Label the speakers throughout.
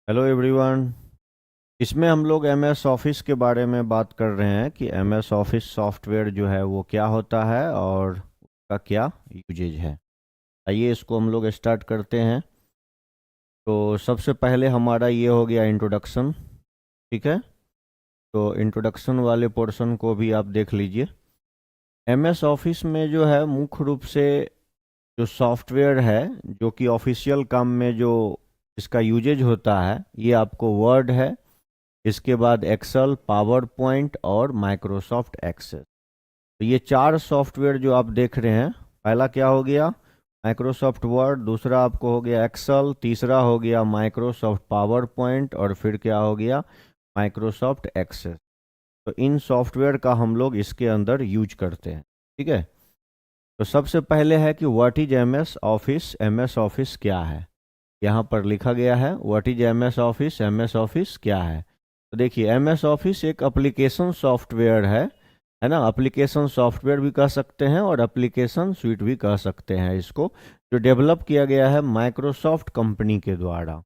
Speaker 1: Hello everyone. इसमें हम लोग एम एस ऑफिस के बारे में बात कर रहे हैं कि एम एस ऑफिस सॉफ्टवेयर जो है वो क्या होता है और उसका क्या यूजेज है। आइए इसको हम लोग स्टार्ट करते हैं। तो सबसे पहले हमारा ये हो गया इंट्रोडक्शन। ठीक है, तो इंट्रोडक्शन वाले पोर्शन को भी आप देख लीजिए। एम एस ऑफिस में जो है मुख्य रूप से जो सॉफ्टवेयर है जो कि ऑफिशियल काम में जो इसका यूजेज होता है, ये आपको वर्ड है, इसके बाद एक्सेल, पावर पॉइंट और माइक्रोसॉफ्ट एक्सेस। तो ये चार सॉफ्टवेयर जो आप देख रहे हैं, पहला क्या हो गया माइक्रोसॉफ्ट वर्ड, दूसरा आपको हो गया एक्सेल, तीसरा हो गया माइक्रोसॉफ्ट पावर पॉइंट और फिर क्या हो गया माइक्रोसॉफ्ट एक्सेस। तो इन सॉफ्टवेयर का हम लोग इसके अंदर यूज करते हैं। ठीक है, तो सबसे पहले है कि what is M S Office. M S Office क्या है, यहाँ पर लिखा गया है what is M S Office. M S Office क्या है, तो देखिए एम एस ऑफिस एक एप्लीकेशन सॉफ्टवेयर है ना। एप्लीकेशन सॉफ्टवेयर भी कह सकते हैं और एप्लीकेशन स्वीट भी कह सकते हैं इसको, जो डेवलप किया गया है माइक्रोसॉफ्ट कंपनी के द्वारा।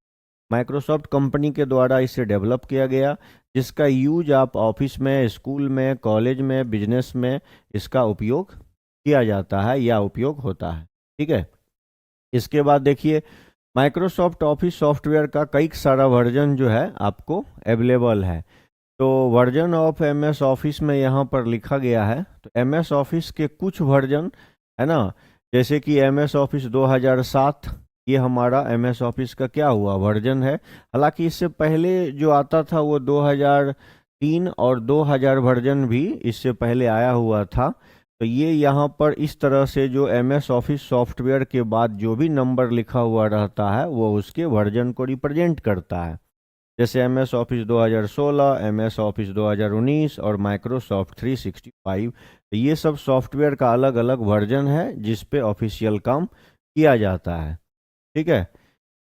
Speaker 1: माइक्रोसॉफ्ट कंपनी के द्वारा इसे डेवलप किया गया, जिसका यूज आप ऑफिस में, स्कूल में, कॉलेज में, बिजनेस में इसका उपयोग किया जाता है या उपयोग होता है। ठीक है, इसके बाद देखिए माइक्रोसॉफ्ट ऑफिस सॉफ्टवेयर का कई सारा वर्जन जो है आपको अवेलेबल है। तो version of M S Office में यहाँ पर लिखा गया है, तो एम एस ऑफिस के कुछ वर्जन है ना, जैसे कि एम एस ऑफिस 2007, ये हमारा एम एस ऑफिस का क्या हुआ वर्जन है। हालांकि इससे पहले जो आता था वो 2003 और 2000 वर्जन भी इससे पहले आया हुआ था। तो ये यहाँ पर इस तरह से जो एम एस ऑफिस सॉफ्टवेयर के बाद जो भी नंबर लिखा हुआ रहता है वो उसके वर्जन को रिप्रेजेंट करता है। जैसे M S Office 2016, M S Office 2019 और माइक्रोसॉफ्ट 365। तो ये सब सॉफ्टवेयर का अलग अलग वर्जन है जिस पे ऑफिशियल काम किया जाता है। ठीक है,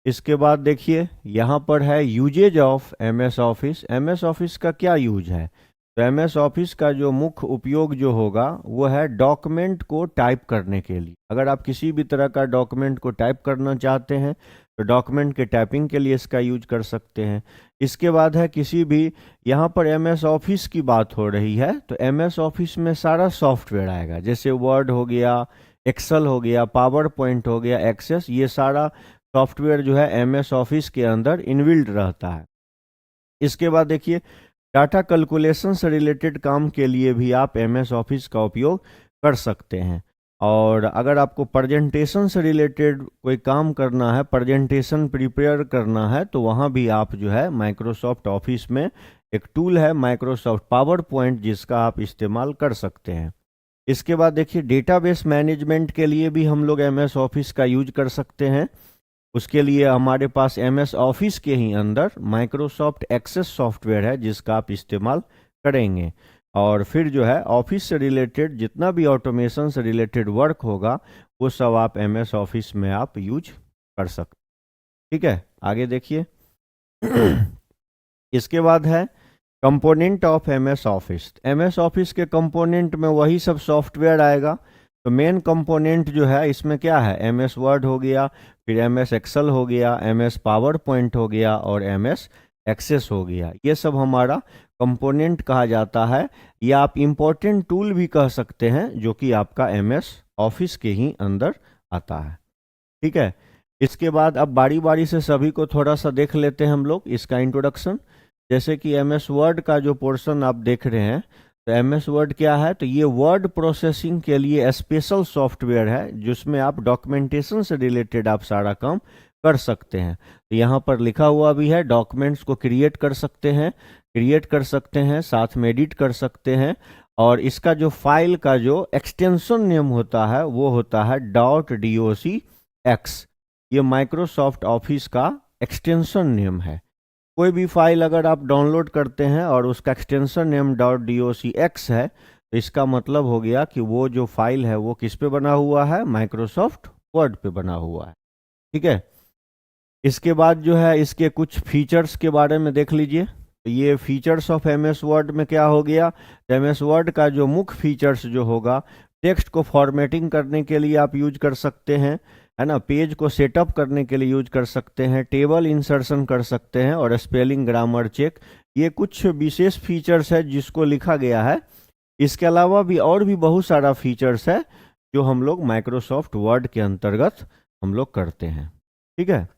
Speaker 1: इसके बाद देखिए यहाँ पर है usage of M S Office. M S Office का क्या यूज है, तो एम एस ऑफिस का जो मुख्य उपयोग जो होगा वो है डॉक्यूमेंट को टाइप करने के लिए। अगर आप किसी भी तरह का डॉक्यूमेंट को टाइप करना चाहते हैं तो डॉक्यूमेंट के टाइपिंग के लिए इसका यूज कर सकते हैं। इसके बाद है किसी भी, यहाँ पर एम एस ऑफिस की बात हो रही है तो एम एस ऑफिस में सारा सॉफ्टवेयर आएगा, जैसे वर्ड हो गया, एक्सेल हो गया, पावर पॉइंट हो गया, एक्सेस, ये सारा सॉफ्टवेयर जो है एम एस ऑफिस के अंदर इनबिल्ट रहता है। इसके बाद देखिए डाटा कैलकुलेशन से रिलेटेड काम के लिए भी आप एम एस ऑफिस का उपयोग कर सकते हैं। और अगर आपको प्रेजेंटेशन से रिलेटेड कोई काम करना है, प्रेजेंटेशन प्रिपेयर करना है, तो वहाँ भी आप जो है माइक्रोसॉफ्ट ऑफिस में एक टूल है माइक्रोसॉफ्ट पावर पॉइंट, जिसका आप इस्तेमाल कर सकते हैं। इसके बाद देखिए डेटाबेस मैनेजमेंट के लिए भी हम लोग एम एस ऑफिस का यूज कर सकते हैं। उसके लिए हमारे पास एम एस ऑफिस के ही अंदर माइक्रोसॉफ्ट एक्सेस सॉफ्टवेयर है जिसका आप इस्तेमाल करेंगे। और फिर जो है ऑफिस से रिलेटेड जितना भी ऑटोमेशन से रिलेटेड वर्क होगा वो सब आप एम एस ऑफिस में आप यूज कर सकते। ठीक है, आगे देखिए इसके बाद है component of M S Office. M S Office के कंपोनेंट में वही सब सॉफ्टवेयर आएगा। तो मेन कंपोनेंट जो है इसमें क्या है, एम एस वर्ड हो गया, फिर एम एस एक्सेल हो गया, एम एस पावर पॉइंट हो गया और एम एस एक्सेस हो गया। ये सब हमारा कंपोनेंट कहा जाता है, या आप इम्पोर्टेंट टूल भी कह सकते हैं जो कि आपका एम एस ऑफिस के ही अंदर आता है। ठीक है, इसके बाद अब बारी बारी से सभी को थोड़ा सा देख लेते हैं हम लोग इसका इंट्रोडक्शन। जैसे कि एम एस वर्ड का जो पोर्शन आप देख रहे हैं, तो एम एस वर्ड क्या है, तो ये वर्ड प्रोसेसिंग के लिए स्पेशल सॉफ्टवेयर है जिसमें आप डॉक्यूमेंटेशन से रिलेटेड आप सारा काम कर सकते हैं। तो यहाँ पर लिखा हुआ भी है डॉक्यूमेंट्स को क्रिएट कर सकते हैं, साथ में एडिट कर सकते हैं। और इसका जो फाइल का जो एक्सटेंशन नेम होता है वो होता है .docx। ये माइक्रोसॉफ्ट ऑफिस का एक्सटेंशन नेम है। कोई भी फाइल अगर आप डाउनलोड करते हैं और उसका एक्सटेंशन नेम .docx है, तो इसका मतलब हो गया कि वो जो फाइल है वो किस पे बना हुआ है, माइक्रोसॉफ्ट वर्ड पे बना हुआ है। ठीक है, इसके बाद जो है इसके कुछ फीचर्स के बारे में देख लीजिए। तो ये features of M S Word में क्या हो गया, एम एस वर्ड का जो मुख्य फीचर्स जो होगा, टेक्स्ट को फॉर्मेटिंग करने के लिए आप यूज कर सकते हैं, है ना, पेज को सेटअप करने के लिए यूज कर सकते हैं, टेबल इंसर्शन कर सकते हैं, और स्पेलिंग ग्रामर चेक, ये कुछ विशेष फीचर्स है जिसको लिखा गया है। इसके अलावा भी और भी बहुत सारा फीचर्स है जो हम लोग माइक्रोसॉफ्ट वर्ड के अंतर्गत हम लोग करते हैं। ठीक है,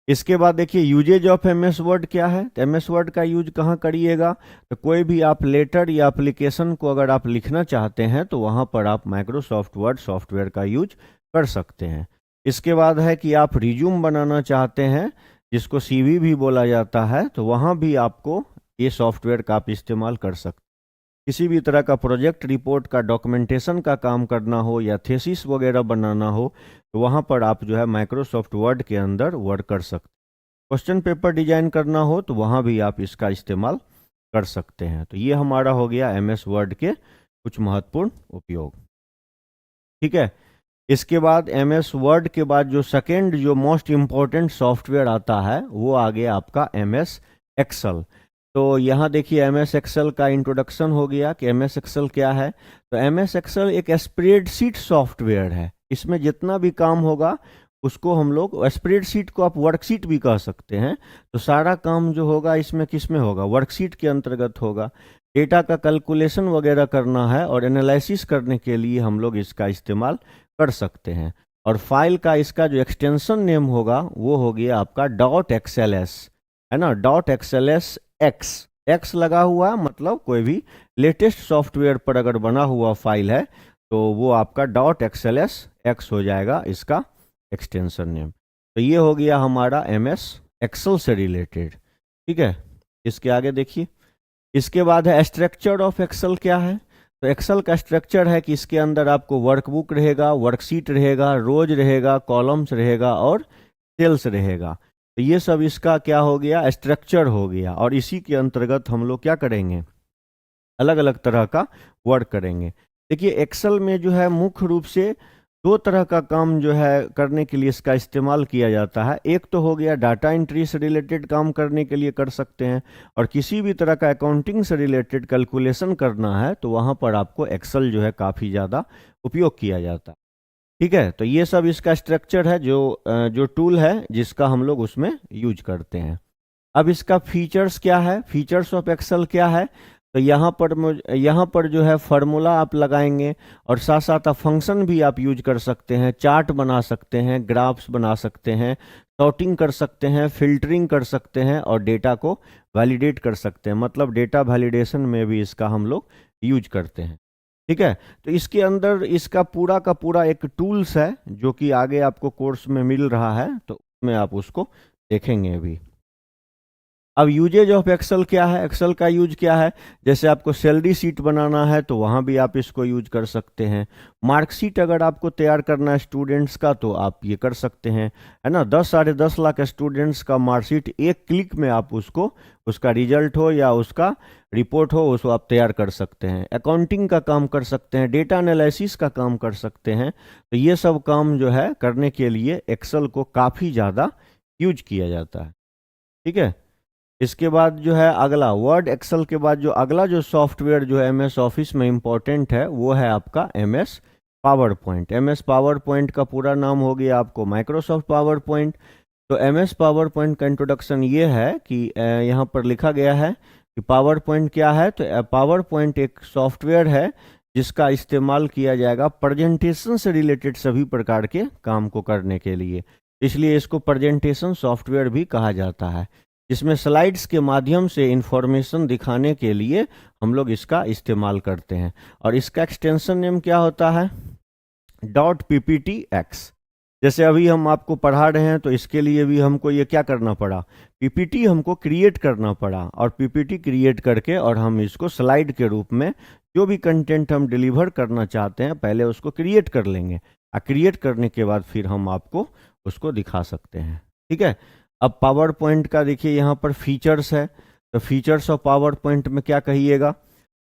Speaker 1: इसके बाद देखिए यूजेज ऑफ एमएस वर्ड क्या है। तो एमएस वर्ड का यूज कहाँ करिएगा, तो कोई भी आप लेटर या एप्लीकेशन को अगर आप लिखना चाहते हैं तो वहाँ पर आप माइक्रोसॉफ्ट वर्ड सॉफ्टवेयर का यूज कर सकते हैं। इसके बाद है कि आप रिज्यूम बनाना चाहते हैं, जिसको सीवी भी बोला जाता है, तो वहाँ भी आपको ये सॉफ्टवेयर का आप इस्तेमाल कर सकते हैं। किसी भी तरह का प्रोजेक्ट रिपोर्ट का डॉक्यूमेंटेशन का काम करना हो या थेसिस वगैरह बनाना हो, तो वहाँ पर आप जो है माइक्रोसॉफ्ट वर्ड के अंदर वर्क कर सकते हैं। क्वेश्चन पेपर डिजाइन करना हो तो वहाँ भी आप इसका इस्तेमाल कर सकते हैं। तो ये हमारा हो गया एमएस वर्ड के कुछ महत्वपूर्ण उपयोग। ठीक है, इसके बाद एमएस वर्ड के बाद जो सेकेंड जो मोस्ट इम्पॉर्टेंट सॉफ्टवेयर आता है वो आ गया आपका एमएस एक्सेल। तो यहाँ देखिए एमएस एक्सेल का इंट्रोडक्शन हो गया कि एमएस एक्सेल क्या है। तो एमएस एक्सेल एक स्प्रेडशीट सॉफ्टवेयर है। इसमें जितना भी काम होगा उसको हम लोग, स्प्रेडशीट को आप वर्कशीट भी कह सकते हैं, तो सारा काम जो होगा इसमें किस में होगा, वर्कशीट के अंतर्गत होगा। डेटा का कैलकुलेशन वगैरह करना है और एनालिसिस करने के लिए हम लोग इसका इस्तेमाल कर सकते हैं। और फाइल का इसका जो एक्सटेंशन नेम होगा वो हो गया आपका .xls, है ना, .xls एक्स लगा हुआ, मतलब कोई भी लेटेस्ट सॉफ्टवेयर पर अगर बना हुआ फाइल है तो वो आपका .xls एक्स हो जाएगा इसका एक्सटेंशन नेम। तो ये हो गया हमारा एमएस एक्सेल से रिलेटेड। ठीक है, इसके आगे देखिए, इसके बाद है स्ट्रक्चर ऑफ एक्सेल क्या है। तो एक्सेल का स्ट्रक्चर है कि इसके अंदर आपको वर्कबुक रहेगा, वर्कशीट रहेगा, रोज रहेगा, कॉलम्स रहेगा और सेल्स रहेगा। तो ये सब इसका क्या हो गया, स्ट्रक्चर हो गया। और इसी के अंतर्गत हम लोग क्या करेंगे, अलग अलग तरह का वर्क करेंगे। देखिए एक्सेल में जो है मुख्य रूप से दो तरह का काम जो है करने के लिए इसका इस्तेमाल किया जाता है। एक तो हो गया डाटा एंट्री से रिलेटेड काम करने के लिए कर सकते हैं, और किसी भी तरह का अकाउंटिंग से रिलेटेड कैलकुलेशन करना है तो वहाँ पर आपको एक्सेल जो है काफ़ी ज़्यादा उपयोग किया जाता है। ठीक है, तो ये सब इसका स्ट्रक्चर है जो टूल है जिसका हम लोग उसमें यूज करते हैं। अब इसका फीचर्स क्या है, फीचर्स ऑफ एक्सेल क्या है। तो यहाँ पर जो है फार्मूला आप लगाएंगे और साथ साथ आप फंक्शन भी आप यूज कर सकते हैं, चार्ट बना सकते हैं, ग्राफ्स बना सकते हैं, सॉर्टिंग कर सकते हैं, फिल्टरिंग कर सकते हैं और डेटा को वैलिडेट कर सकते हैं। मतलब डेटा वैलिडेशन में भी इसका हम लोग यूज करते हैं। ठीक है, तो इसके अंदर इसका पूरा का पूरा एक टूल्स है जो कि आगे आपको कोर्स में मिल रहा है, तो उसमें आप उसको देखेंगे अभी। अब यूजेज ऑफ एक्सेल क्या है, एक्सेल का यूज क्या है। जैसे आपको सैलरी शीट बनाना है तो वहाँ भी आप इसको यूज कर सकते हैं। मार्कशीट अगर आपको तैयार करना है स्टूडेंट्स का तो आप ये कर सकते हैं, है ना। 10-10.5 लाख स्टूडेंट्स का मार्कशीट एक क्लिक में आप उसको, उसका रिजल्ट हो या उसका रिपोर्ट हो, उसको आप तैयार कर सकते हैं। अकाउंटिंग का काम कर सकते हैं, डेटा एनालिसिस का काम कर सकते हैं। तो ये सब काम जो है करने के लिए एक्सेल को काफ़ी ज़्यादा यूज किया जाता है। ठीक है, इसके बाद जो है अगला वर्ड एक्सेल के बाद जो अगला जो सॉफ्टवेयर जो है एमएस ऑफिस में इम्पॉर्टेंट है वो है आपका MS power point. MS power point का पूरा नाम हो गया आपको माइक्रोसॉफ्ट पावर पॉइंट। तो एमएस पावर पॉइंट का इंट्रोडक्शन ये है कि यहाँ पर लिखा गया है कि पावर पॉइंट क्या है। तो पावर पॉइंट एक सॉफ्टवेयर है जिसका इस्तेमाल किया जाएगा प्रेजेंटेशन से रिलेटेड सभी प्रकार के काम को करने के लिए, इसलिए इसको प्रेजेंटेशन सॉफ्टवेयर भी कहा जाता है, जिसमें स्लाइड्स के माध्यम से इंफॉर्मेशन दिखाने के लिए हम लोग इसका इस्तेमाल करते हैं। और इसका एक्सटेंशन नेम क्या होता है, .pptx। जैसे अभी हम आपको पढ़ा रहे हैं तो इसके लिए भी हमको ये क्या करना पड़ा, पीपीटी हमको क्रिएट करना पड़ा, और पीपीटी क्रिएट करके और हम इसको स्लाइड के रूप में जो भी कंटेंट हम डिलीवर करना चाहते हैं पहले उसको क्रिएट कर लेंगे, और क्रिएट करने के बाद फिर हम आपको उसको दिखा सकते हैं। ठीक है, अब पावर पॉइंट का देखिए यहाँ पर फीचर्स है। तो फीचर्स ऑफ पावर पॉइंट में क्या कहिएगा,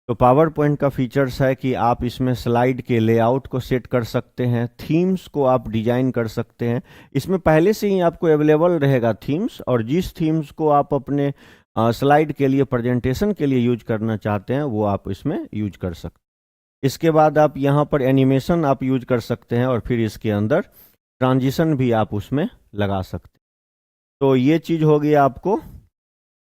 Speaker 1: तो पावर पॉइंट का फीचर्स है कि आप इसमें स्लाइड के लेआउट को सेट कर सकते हैं, थीम्स को आप डिजाइन कर सकते हैं। इसमें पहले से ही आपको अवेलेबल रहेगा थीम्स, और जिस थीम्स को आप अपने स्लाइड के लिए, प्रेजेंटेशन के लिए यूज करना चाहते हैं वो आप इसमें यूज कर सकते हैं। इसके बाद आप यहाँ पर एनिमेशन आप यूज कर सकते हैं, और फिर इसके अंदर ट्रांजिशन भी आप उसमें लगा सकते हैं। तो ये चीज़ हो गई आपको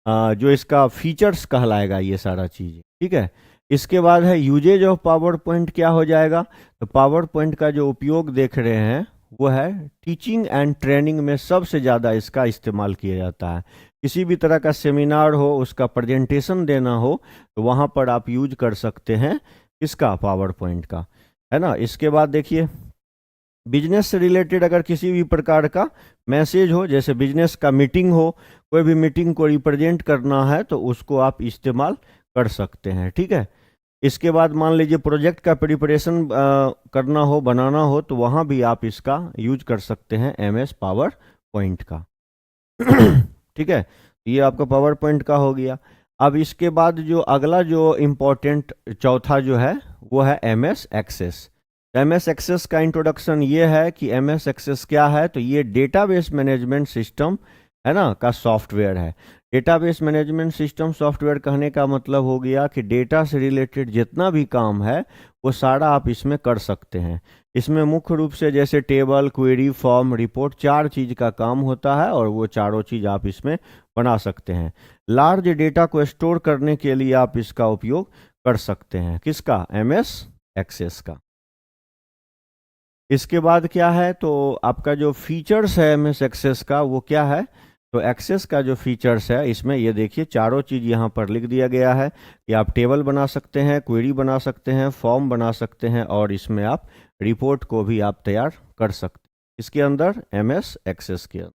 Speaker 1: जो इसका फीचर्स कहलाएगा ये सारा चीज़, ठीक है। इसके बाद है यूजेज ऑफ पावर पॉइंट क्या हो जाएगा। तो पावर पॉइंट का जो उपयोग देख रहे हैं वो है टीचिंग एंड ट्रेनिंग में सबसे ज़्यादा इसका इस्तेमाल किया जाता है। किसी भी तरह का सेमिनार हो, उसका प्रेजेंटेशन देना हो, तो वहाँ पर आप यूज कर सकते हैं इसका, पावर पॉइंट का, है ना। इसके बाद देखिए बिजनेस से रिलेटेड अगर किसी भी प्रकार का मैसेज हो, जैसे बिजनेस का मीटिंग हो, कोई भी मीटिंग को रिप्रेजेंट करना है तो उसको आप इस्तेमाल कर सकते हैं, ठीक है। इसके बाद मान लीजिए प्रोजेक्ट का प्रिपरेशन करना हो, बनाना हो, तो वहाँ भी आप इसका यूज कर सकते हैं MS पावर पॉइंट का ठीक है। ये आपका पावर पॉइंट का हो गया। अब इसके बाद जो अगला जो इम्पोर्टेंट चौथा जो है वो है MS एक्सेस। MS एक्सेस का इंट्रोडक्शन ये है कि MS एक्सेस क्या है। तो ये डेटाबेस मैनेजमेंट सिस्टम है ना का सॉफ्टवेयर है। डेटाबेस मैनेजमेंट सिस्टम सॉफ्टवेयर कहने का मतलब हो गया कि डेटा से रिलेटेड जितना भी काम है वो सारा आप इसमें कर सकते हैं। इसमें मुख्य रूप से जैसे टेबल, क्वेरी, फॉर्म, रिपोर्ट, 4 चीज़ का काम होता है और वो चारों चीज़ आप इसमें बना सकते हैं। लार्ज डेटा को स्टोर करने के लिए आप इसका उपयोग कर सकते हैं, किसका, MS एक्सेस का। इसके बाद क्या है, तो आपका जो फीचर्स है MS एक्सेस का वो क्या है। तो एक्सेस का जो फीचर्स है इसमें ये देखिए चारों चीज़ यहाँ पर लिख दिया गया है कि आप टेबल बना सकते हैं, क्वेरी बना सकते हैं, फॉर्म बना सकते हैं और इसमें आप रिपोर्ट को भी आप तैयार कर सकते हैं इसके अंदर, MS एक्सेस के अंदर,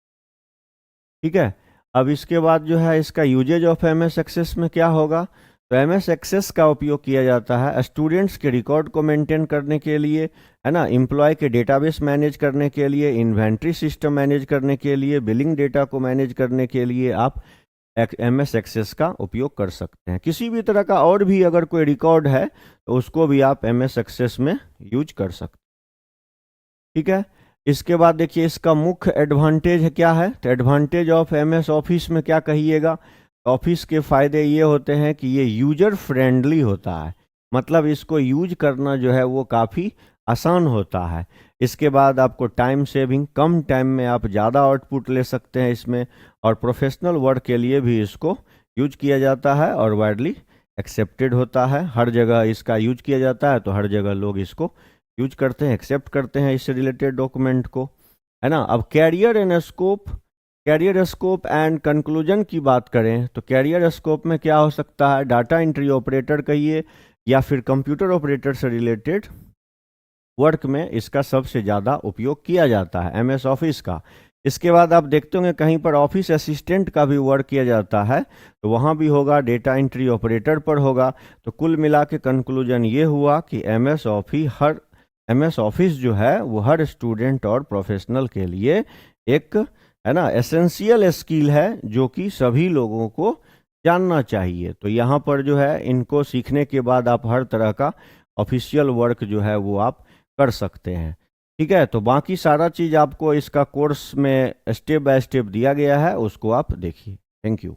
Speaker 1: ठीक है। अब इसके बाद जो है इसका यूजेज ऑफ MS एक्सेस में क्या होगा। तो MS एक्सेस का उपयोग किया जाता है स्टूडेंट्स के रिकॉर्ड को मेंटेन करने के लिए, है ना, एम्प्लॉय के डेटाबेस मैनेज करने के लिए, इन्वेंट्री सिस्टम मैनेज करने के लिए, बिलिंग डेटा को मैनेज करने के लिए आप MS एक्सेस का उपयोग कर सकते हैं। किसी भी तरह का और भी अगर कोई रिकॉर्ड है तो उसको भी आप MS एक्सेस में यूज कर सकते हैं, ठीक है। इसके बाद देखिए इसका मुख्य एडवांटेज क्या है। तो एडवांटेज ऑफ MS ऑफिस में क्या कहिएगा। ऑफिस के फ़ायदे ये होते हैं कि ये यूजर फ्रेंडली होता है, मतलब इसको यूज करना जो है वो काफ़ी आसान होता है। इसके बाद आपको टाइम सेविंग, कम टाइम में आप ज़्यादा आउटपुट ले सकते हैं इसमें, और प्रोफेशनल वर्क के लिए भी इसको यूज किया जाता है और वाइडली एक्सेप्टेड होता है। हर जगह इसका यूज किया जाता है तो हर जगह लोग इसको यूज करते हैं, एक्सेप्ट करते हैं इससे रिलेटेड डॉक्यूमेंट को, है ना। अब कैरियर स्कोप एंड कंक्लूजन की बात करें तो कैरियर स्कोप में क्या हो सकता है, डाटा एंट्री ऑपरेटर कहिए या फिर कंप्यूटर ऑपरेटर से रिलेटेड वर्क में इसका सबसे ज़्यादा उपयोग किया जाता है MS ऑफिस का। इसके बाद आप देखते होंगे कहीं पर ऑफिस असिस्टेंट का भी वर्क किया जाता है, तो वहाँ भी होगा, डेटा एंट्री ऑपरेटर पर होगा। तो कुल मिला के कंक्लूजन ये हुआ कि MS ऑफिस जो है वो हर स्टूडेंट और प्रोफेशनल के लिए एक, है ना, एसेंशियल स्किल है जो कि सभी लोगों को जानना चाहिए। तो यहाँ पर जो है इनको सीखने के बाद आप हर तरह का ऑफिशियल वर्क जो है वो आप कर सकते हैं, ठीक है। तो बाकी सारा चीज़ आपको इसका कोर्स में स्टेप बाय स्टेप दिया गया है, उसको आप देखिए। Thank you.